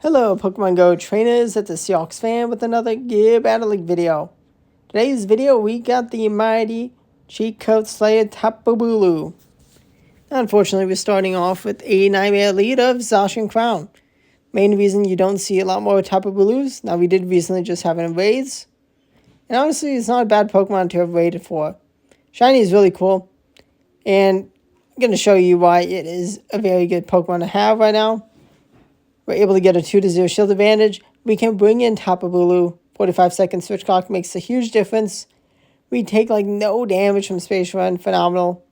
Hello, Pokemon Go trainers. It's a Seahawks fan with another Gear Battling video. Today's video, we got the mighty cheat code slayer Tapu Bulu. Unfortunately, we're starting off with a nightmare lead of Zacian Crown. Main reason you don't see a lot more Tapu Bulus. Now, we did recently just have an raids. And honestly, it's not a bad Pokemon to have raided for. Shiny is really cool. And I'm going to show you why it is a very good Pokemon to have right now. We're able to get a 2-0 shield advantage. We can bring in Tapu Bulu. 45-second switch clock makes a huge difference. We take like no damage from Space Run. Phenomenal.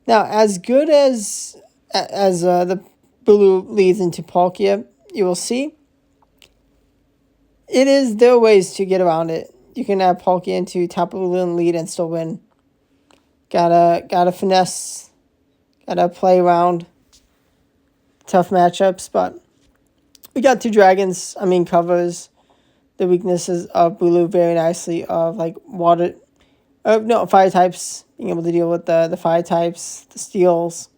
Now, as good as the Bulu leads into Palkia, you will see, there are ways to get around it. You can add Palkia into Tapu Bulu and lead and still win. Gotta finesse. Gotta play around. Tough matchups, but we got two dragons. Covers the weaknesses of Bulu very nicely of like water, fire types, being able to deal with the fire types, the steels.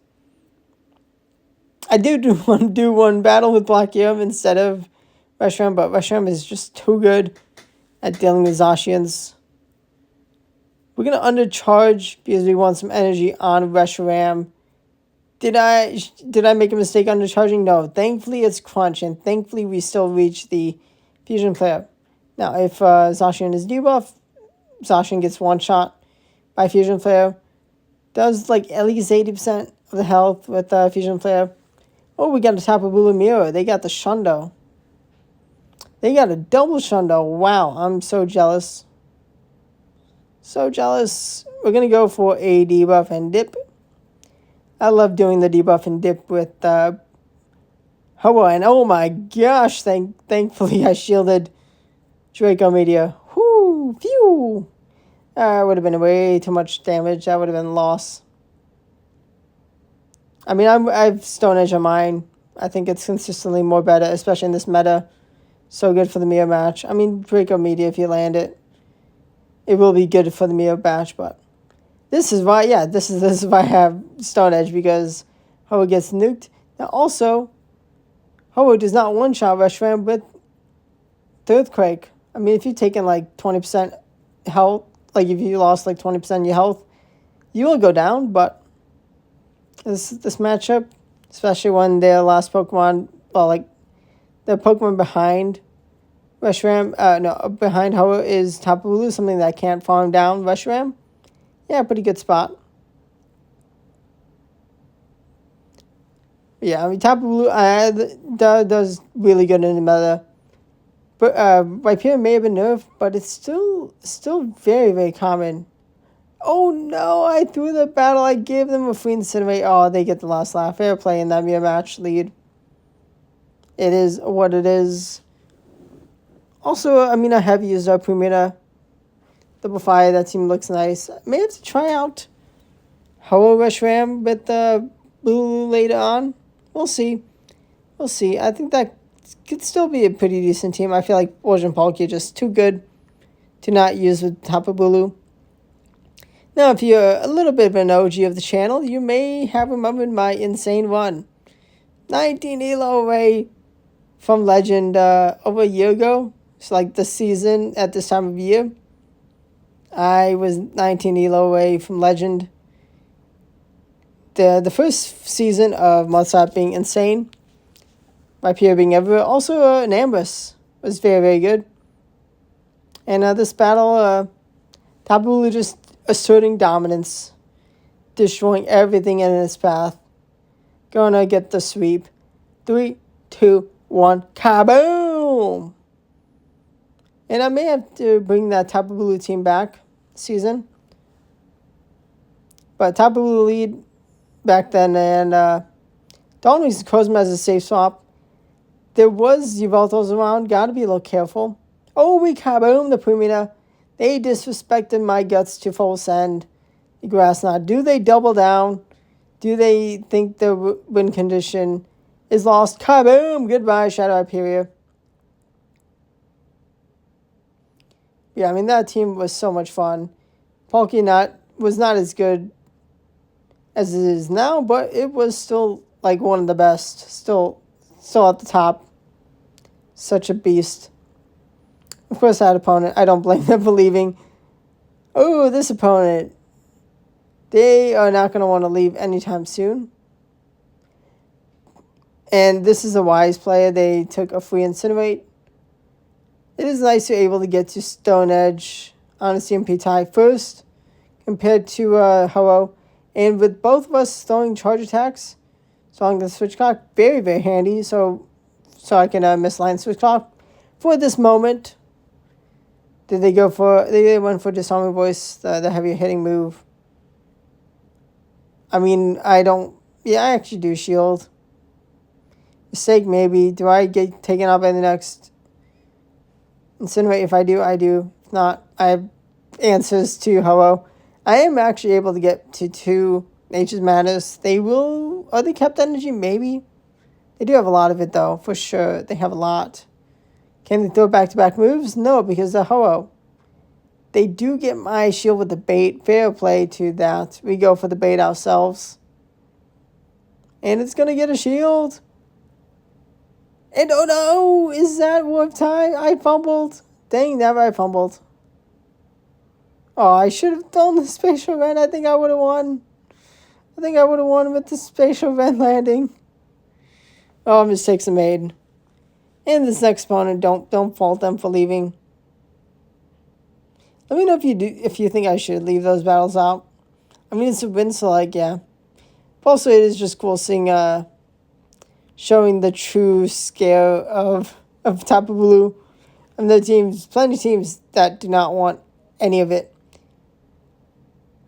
I do want to do one battle with Black Yum instead of Reshiram, but Reshiram is just too good at dealing with Zacians. We're gonna undercharge because we want some energy on Reshiram. Did I make a mistake undercharging? No. Thankfully, it's Crunch, and thankfully, we still reach the Fusion Flare. Now, if Zacian is debuff, Zacian gets one shot by Fusion Flare. Does, like, at least 80% of the health with Fusion Flare. Oh, we got a Tapu Bulu Mirror. They got the Shundo. They got a double Shundo. Wow, I'm so jealous. So jealous. We're going to go for a debuff and dip. I love doing the debuff and dip with Hoa, and oh my gosh, thankfully I shielded Draco Meteor. Whoo, phew! Would have been way too much damage. That would have been loss. I've Stone Edge on mine. I think it's consistently more better, especially in this meta. So good for the Mirror match. Draco Meteor, if you land it, it will be good for the Mirror match, but this is why I have Stone Edge, because Hoa gets nuked. Now also, Hoa does not one-shot Reshiram with Earthquake. If you've taken like 20% health, like if you lost like 20% of your health, you will go down, but this matchup, especially when their last Pokemon, the Pokemon behind Reshiram, behind Hoa is Tapu Bulu, something that can't farm down Reshiram. Yeah, pretty good spot. Yeah, Tapu Bulu does really good in the meta. But Rhyperior may have been nerfed, but it's still very, very common. Oh no, I threw the battle. I gave them a free incinerate. Oh, they get the last laugh. Fair play in that mirror match lead. It is what it is. Also, I have used our Primita. Double Fire, that team looks nice. May have to try out Hoa Reshiram with the Bulu later on. We'll see. I think that could still be a pretty decent team. I feel like Origin Palkia just too good to not use with Tapu Bulu. Now, if you're a little bit of an OG of the channel, you may have remembered my insane run. 19 elo away from Legend over a year ago. It's like the season at this time of year. I was 19 elo away from Legend. The first season of Mudslap being insane. Rhyperior being everywhere. Also, an Ambrose was very, very good. And this battle, Tapu Bulu just asserting dominance. Destroying everything in its path. Gonna get the sweep. 3, 2, 1, kaboom! And I may have to bring that Tapu Bulu team back season. But Tapu Bulu lead back then, and don't use Cosmo as a safe swap. There was Yveltos around. Gotta be a little careful. Oh, we kaboom the Primita. They disrespected my guts to full send. The grass knot. Do they double down? Do they think the win condition is lost? Kaboom! Goodbye, Shadow Rhyperior. Yeah, that team was so much fun. Palkia was not as good as it is now, but it was still like one of the best. Still at the top. Such a beast. Of course, that opponent, I don't blame them for leaving. Oh, this opponent. They are not going to want to leave anytime soon. And this is a wise player. They took a free Incinerate. It is nice you're able to get to Stone Edge on a CMP tie first compared to Ho-Oh. And with both of us throwing charge attacks, so I'm going to switch clock. Very, very handy. So I can misline switch clock. For this moment, they went for Disarming Voice, the heavier hitting move. I mean, I actually do shield. Mistake maybe. Do I get taken out by the next Incinerate? If I do, I do. If not, I have answers to Ho-Oh. I am actually able to get to 2 Nature's Madness. Are they kept energy? Maybe. They do have a lot of it though, for sure. They have a lot. Can they throw back-to-back moves? No, because the Ho-Oh. They do get my shield with the bait. Fair play to that. We go for the bait ourselves. And it's going to get a shield. And oh no! Is that warp time? I fumbled. Dang, never I fumbled. Oh, I should have done the spatial event. I think I would have won. I think I would have won with the spatial event landing. Oh, mistakes are made. And this next opponent, don't fault them for leaving. Let me know if you think I should leave those battles out. I mean, it's a win, so like, yeah. Also, it is just cool seeing showing the true scale of Tapu Bulu. And the teams, plenty of teams that do not want any of it.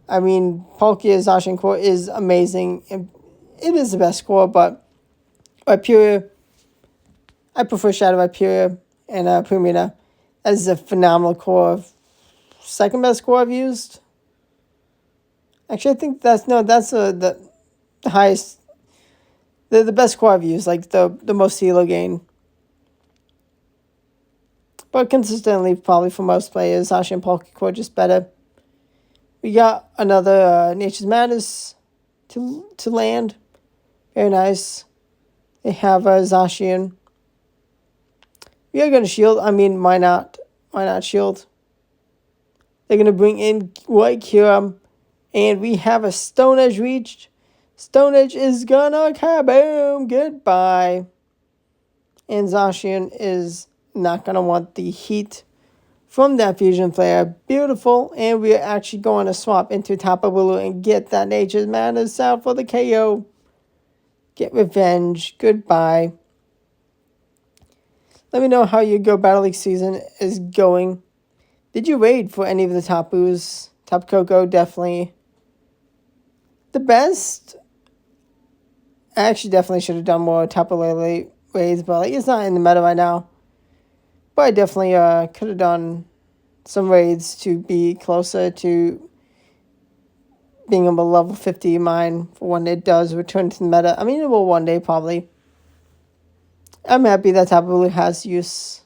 I mean, Palkia's Zacian core is amazing. It is the best core, but Viperia, I prefer Shadow Viperia and Pumina. That is a phenomenal core. Second best core I've used. Actually, I think that's the highest, the best core I've used, like the most elo gain. But consistently, probably for most players, Zacian and Palkia core just better. We got another Nature's Madness to land. Very nice. They have Zacian. We are going to shield. I mean, why not? Why not shield? They're going to bring in White Kyurem. And we have a Stone Edge reached. Stone Edge is gonna kaboom. Goodbye. And Zacian is not going to want the heat from that fusion flare. Beautiful. And we are actually going to swap into Tapu Bulu and get that Nature's Madness out for the KO. Get revenge. Goodbye. Let me know how your Go Battle League season is going. Did you raid for any of the Tapus? Tapu Koko, definitely. The best. I actually definitely should have done more Tapu Lele raids, but like, it's not in the meta right now. But I definitely could have done some raids to be closer to being able to level 50 mine for when it does return to the meta. I mean, it will one day probably. I'm happy that Tapu Bulu has use.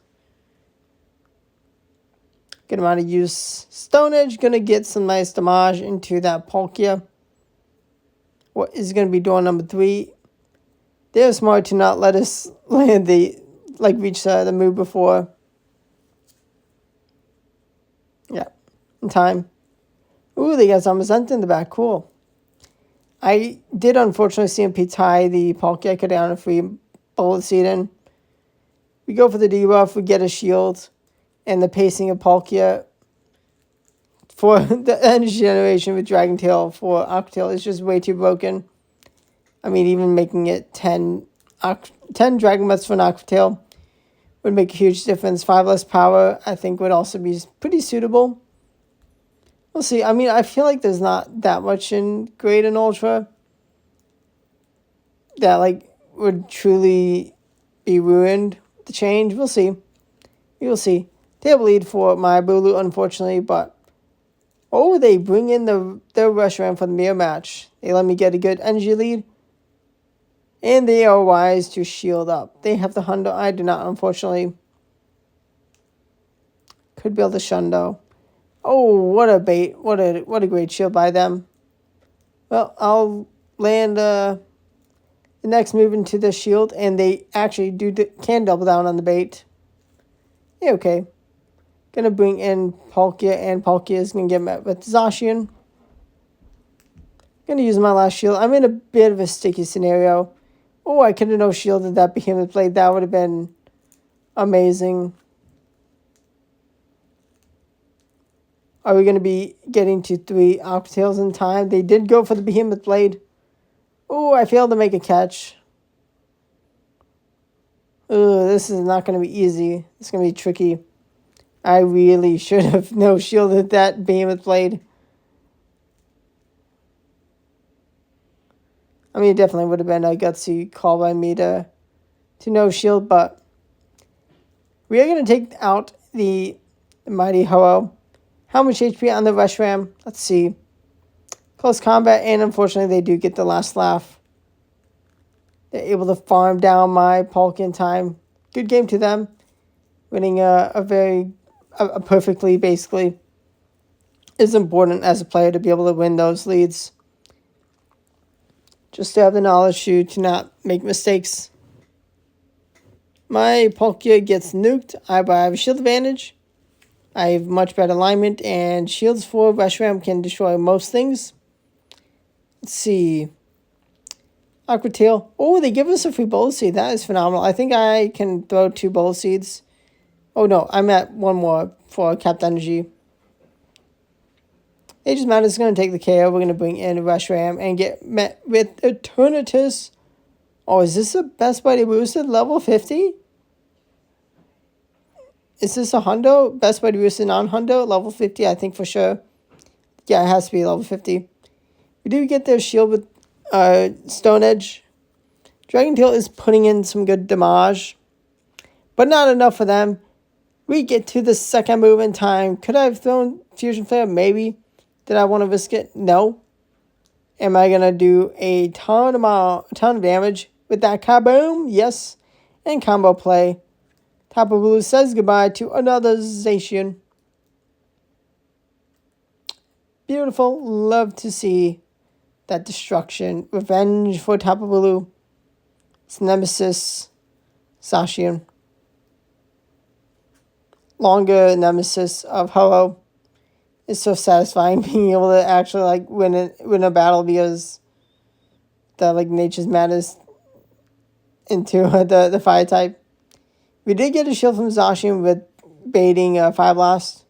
Good amount of use. Stone Edge going to get some nice damage into that Palkia. What is going to be door number 3? They're smart to not let us land reach the move before. Yeah, in time. Ooh, they got Zamazenta in the back. Cool. I did unfortunately CMP tie the Palkia. I could down a free bullet seed in. We go for the debuff. We get a shield. And the pacing of Palkia for the energy generation with Dragon Tail for Aqua Tail is just way too broken. I mean, even making it 10 Dragon Breaths for an Aqua Tail would make a huge difference. 5 less power, I think, would also be pretty suitable. We'll see. I mean, I feel like there's not that much in Great and Ultra that, would truly be ruined with the change. We'll see. We will see. Table lead for my Bulu, unfortunately, but... Oh, they bring in the rush ram for the mirror match. They let me get a good energy lead. And they are wise to shield up. They have the Hundo. I do not, unfortunately. Could build a Shundo. Oh, what a bait. What a great shield by them. Well, I'll land the next move into the shield. And they actually can double down on the bait. Yeah, okay. Gonna bring in Palkia, and Palkia is gonna get met with Zacian. Gonna use my last shield. I'm in a bit of a sticky scenario. Oh, I could have no shielded that Behemoth Blade. That would have been amazing. Are we gonna be getting to 3 Aqua Tails in time? They did go for the Behemoth Blade. Oh, I failed to make a catch. Oh, this is not gonna be easy. It's gonna be tricky. I really should have no shielded that Behemoth Blade. I mean, it definitely would have been a gutsy call by me to no shield, but we are going to take out the mighty Ho-Oh. How much HP on the Reshiram? Let's see. Close combat, and unfortunately, they do get the last laugh. They're able to farm down my Palkia in time. Good game to them. Winning a perfect lead, basically. It's important as a player to be able to win those leads. Just to have the knowledge to not make mistakes. My Palkia gets nuked. I have a shield advantage. I have much better alignment, and shields for Reshiram can destroy most things. Let's see. Aqua Tail. Oh, they give us a free Bola Seed. That is phenomenal. I think I can throw 2 Bola Seeds. Oh no, I'm at 1 more for Capped Energy. Aegis Matter is going to take the KO. We're going to bring in Reshiram and get met with Eternatus. Oh, is this a Best Buddy boosted level 50? Is this a Hundo? Best Buddy boosted non-Hundo? Level 50, I think for sure. Yeah, it has to be level 50. We do get their shield with Stone Edge. Dragon Tail is putting in some good damage, but not enough for them. We get to the second move in time. Could I have thrown Fusion Flare? Maybe. Did I want to risk it? No. Am I going to do a ton of damage with that kaboom? Yes. And combo play. Tapu Bulu says goodbye to another Zacian. Beautiful. Love to see that destruction. Revenge for Tapu Bulu. It's Nemesis. Zacian. Longer Nemesis of Ho-Oh. It's so satisfying being able to actually win a battle, because the nature's madness into the fire type. We did get a shield from Zacian with baiting Fire Blast.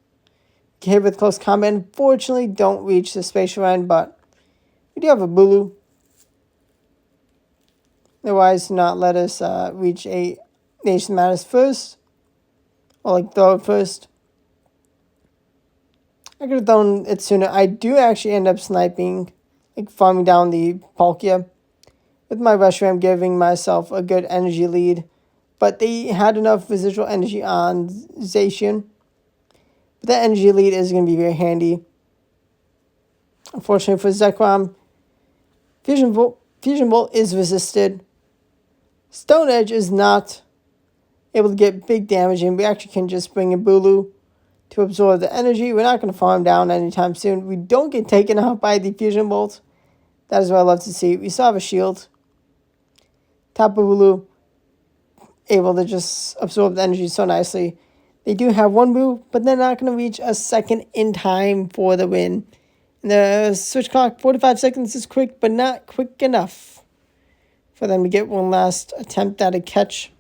Hit with close combat. Unfortunately, don't reach the spatial end, but we do have a Bulu. Otherwise, not let us reach a Nature's Madness first, or throw it first. I could have thrown it sooner. I do actually end up sniping, farming down the Palkia, with my Reshiram giving myself a good energy lead. But they had enough residual energy on Zacian. But that energy lead is going to be very handy. Unfortunately for Zekrom, Fusion Bolt is resisted. Stone Edge is not able to get big damage in. We actually can just bring in Bulu to absorb the energy. We're not going to farm down anytime soon. We don't get taken out by the Fusion Bolt. That is what I love to see. We still have a shield. Tapu Bulu able to just absorb the energy so nicely. They do have 1 move, but they're not going to reach a second in time for the win. And the switch clock, 45 seconds is quick, but not quick enough for them to get one last attempt at a catch.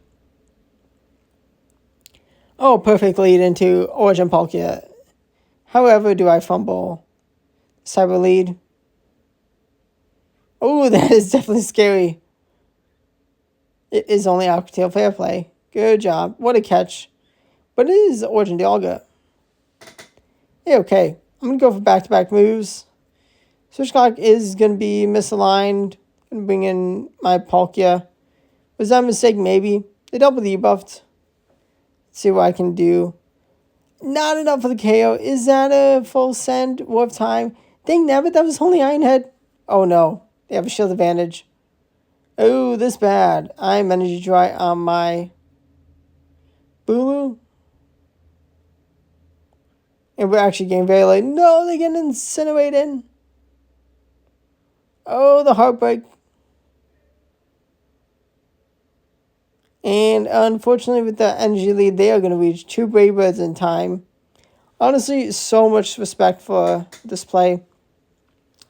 Oh, perfect lead into Origin Palkia. However, do I fumble Cyber lead? Oh, that is definitely scary. It is only Aqua Tail. Fair play. Good job. What a catch. But it is Origin Dialga. Hey, okay. I'm going to go for back-to-back moves. Switch clock is going to be misaligned. Going to bring in my Palkia. Was that a mistake? Maybe. They double debuffed. Let's see what I can do. Not enough for the KO. Is that a full send? Warp time? Dang nabbit, that was only Iron Head. Oh no. They have a shield advantage. Oh, this bad. I'm energy dry on my Bulu. And we're actually getting very late. No, they get incinerated. Oh, the heartbreak. And unfortunately, with the energy lead, they are going to reach 2 Brave Birds in time. Honestly, so much respect for this play,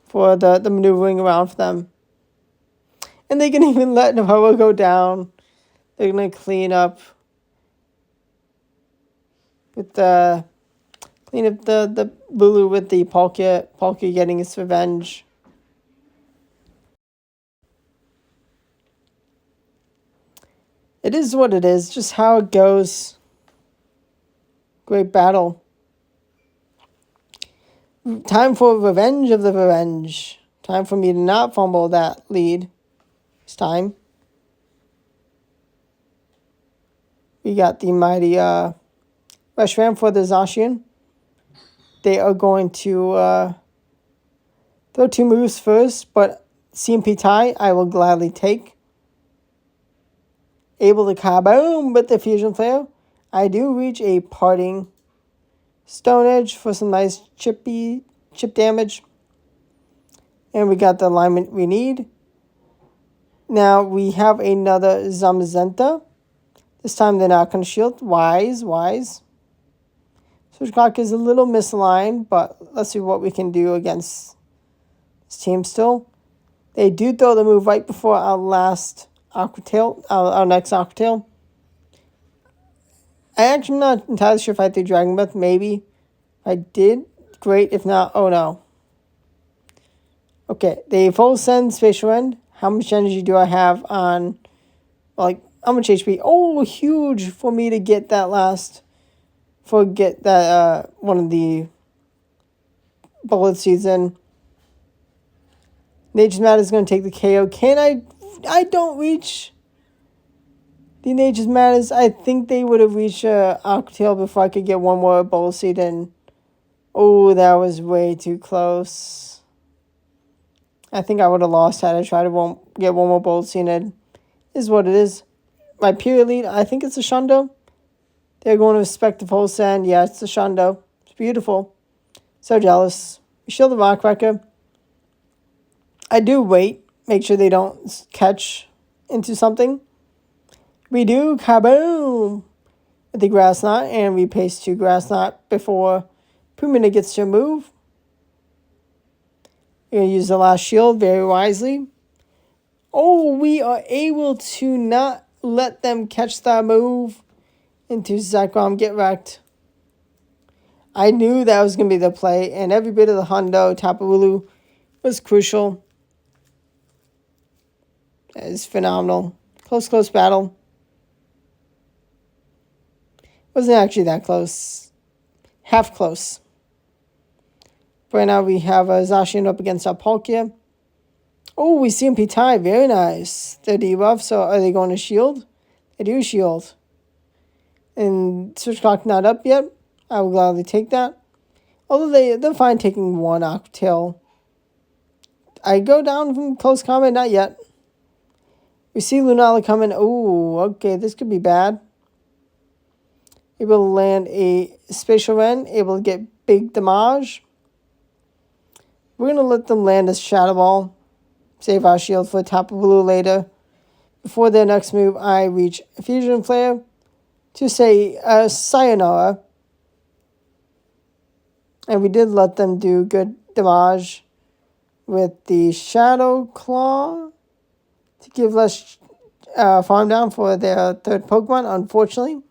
for the maneuvering around for them. And they can even let Navarro go down. They're going to clean up with the Bulu with the Palkia getting its revenge. It is what it is, just how it goes. Great battle. Time for revenge of the revenge. Time for me to not fumble that lead. It's time. We got the mighty Reshiram for the Zacian. They are going to throw 2 moves first, but CMP tie I will gladly take. Able to kaboom with the Fusion Flare. I do reach a parting Stone Edge for some nice chip damage. And we got the alignment we need. Now we have another Zamazenta. This time they're not going to shield. Wise. Switch Clock is a little misaligned, but let's see what we can do against this team still. They do throw the move right before our last Aqua Tail, our next Aqua Tail. I actually am not entirely sure if I threw Dragon Breath, maybe. If I did, great. If not, oh no. Okay, they full send Spatial End. How much energy do I have on, like, how much HP? Oh, huge for me to get that last, get that, one of the bullet seeds in. Nature's Matter is going to take the KO. Can I don't reach the Nature's Matters. I think they would have reached Aqua Tail before I could get one more bullet seed in. Oh, that was way too close. I think I would have lost had I tried to get one more bullet seed in. Is what it is. My period lead, I think it's a Shundo. They're going to respect the full send. Yeah, it's a Shundo. It's beautiful. So jealous. We shield the Rock Wrecker. I do wait. Make sure they don't catch into something. We do kaboom with the Grass Knot. And we paste 2 Grass Knot before Pumina gets to move. We're going to use the last shield very wisely. Oh, we are able to not let them catch that move into Zekrom. Get wrecked. I knew that was going to be the play, and every bit of the Hundo Tapu Bulu was crucial. That is phenomenal. Close battle. Wasn't actually that close. Half close. Right now we have Zacian up against our Palkia. Oh, we see CMP tie. Very nice. They're debuff, so are they going to shield? They do shield. And Switch Clock not up yet. I will gladly take that. Although they're fine taking 1 Aqua Tail. I go down from close combat, not yet. We see Lunala coming. Oh, okay, this could be bad. Able to land a Spatial Ren. Able to get big damage. We're going to let them land a Shadow Ball. Save our shield for Tapu Bulu later. Before their next move, I reach Fusion Flare to say sayonara. And we did let them do good damage with the Shadow Claw to give less farm down for their 3rd Pokemon, unfortunately.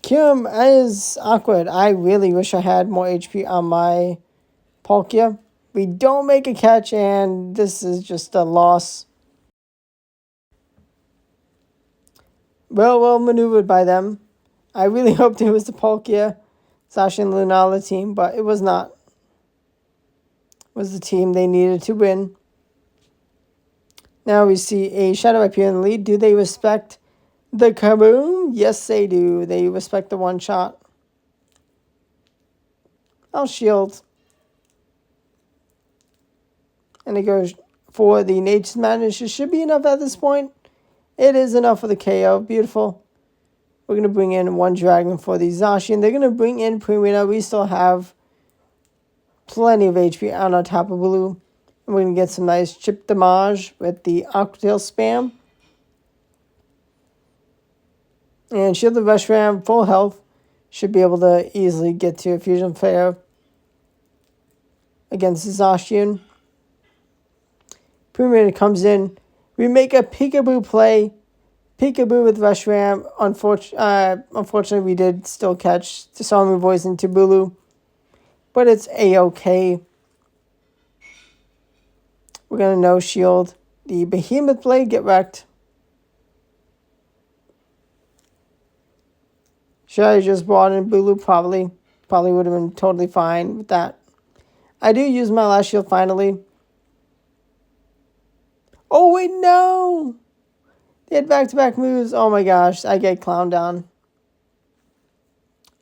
Kyurem is awkward. I really wish I had more HP on my Palkia. We don't make a catch, and this is just a loss. Well maneuvered by them. I really hoped it was the Palkia, Zacian Lunala team, but it was not. It was the team they needed to win. Now we see a Shadow appear in the lead. Do they respect the kaboom? Yes, they do. They respect the one shot. I'll shield. And it goes for the Nature's Madness. It should be enough at this point. It is enough for the KO. Beautiful. We're going to bring in 1 Dragon for the Zacian. They're going to bring in Pumina. We still have plenty of HP on our Tapu Bulu. And we're going to get some nice chip damage with the Aqua Tail spam. And Shielded Reshiram, full health, should be able to easily get to a Fusion Flare against Zacian. Premier comes in. We make a Peekaboo play. Peekaboo with Reshiram. Unfortunately, we did still catch the Song Voice into Bulu, but it's A-okay. We're going to no shield. The Behemoth Blade, get wrecked. Should I just brought in Bulu? Probably. Probably would have been totally fine with that. I do use my last shield finally. Oh, wait, no! They had back-to-back moves. Oh, my gosh. I get clowned down.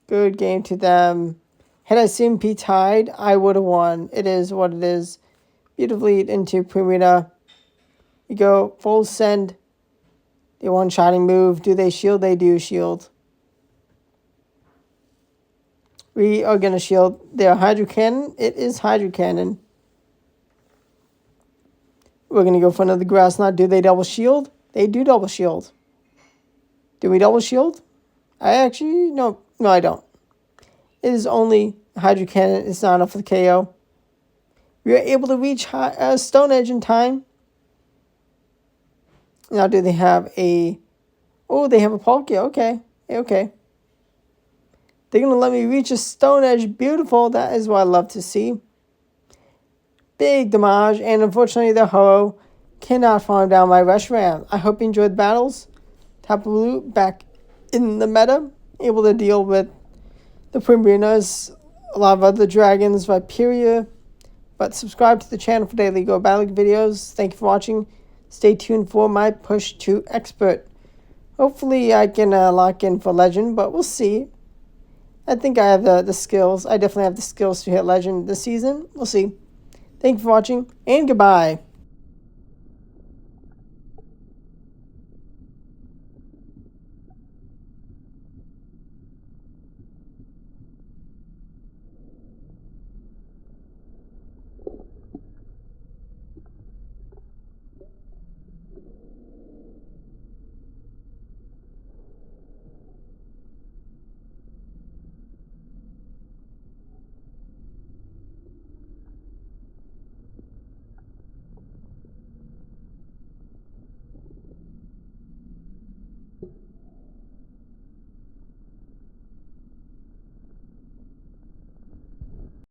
Good game to them. Had I seen P tied, I would have won. It is what it is. Beautifully into Pumita. We go full send. They one-shotting move. Do they shield? They do shield. We are going to shield their Hydro Cannon. It is Hydro Cannon. We're going to go for another Grass Knot. Do they double shield? They do double shield. Do we double shield? No, I don't. It is only Hydro Cannon. It's not enough for the KO. We are able to reach Stone Edge in time. Now, do they have a... Oh, they have a Palkia. Okay. Okay. They're going to let me reach a Stone Edge. Beautiful. That is what I love to see. Big damage. And unfortunately, the Ho cannot farm down my Reshiram. I hope you enjoyed the battles. Tapu Bulu back in the meta. Able to deal with the Primbrinas. A lot of other dragons. Viperia. But subscribe to the channel for daily Go Battle videos. Thank you for watching. Stay tuned for my push to expert. Hopefully I can lock in for legend, but we'll see. I think I have the skills. I definitely have the skills to hit legend this season. We'll see. Thank you for watching, and goodbye.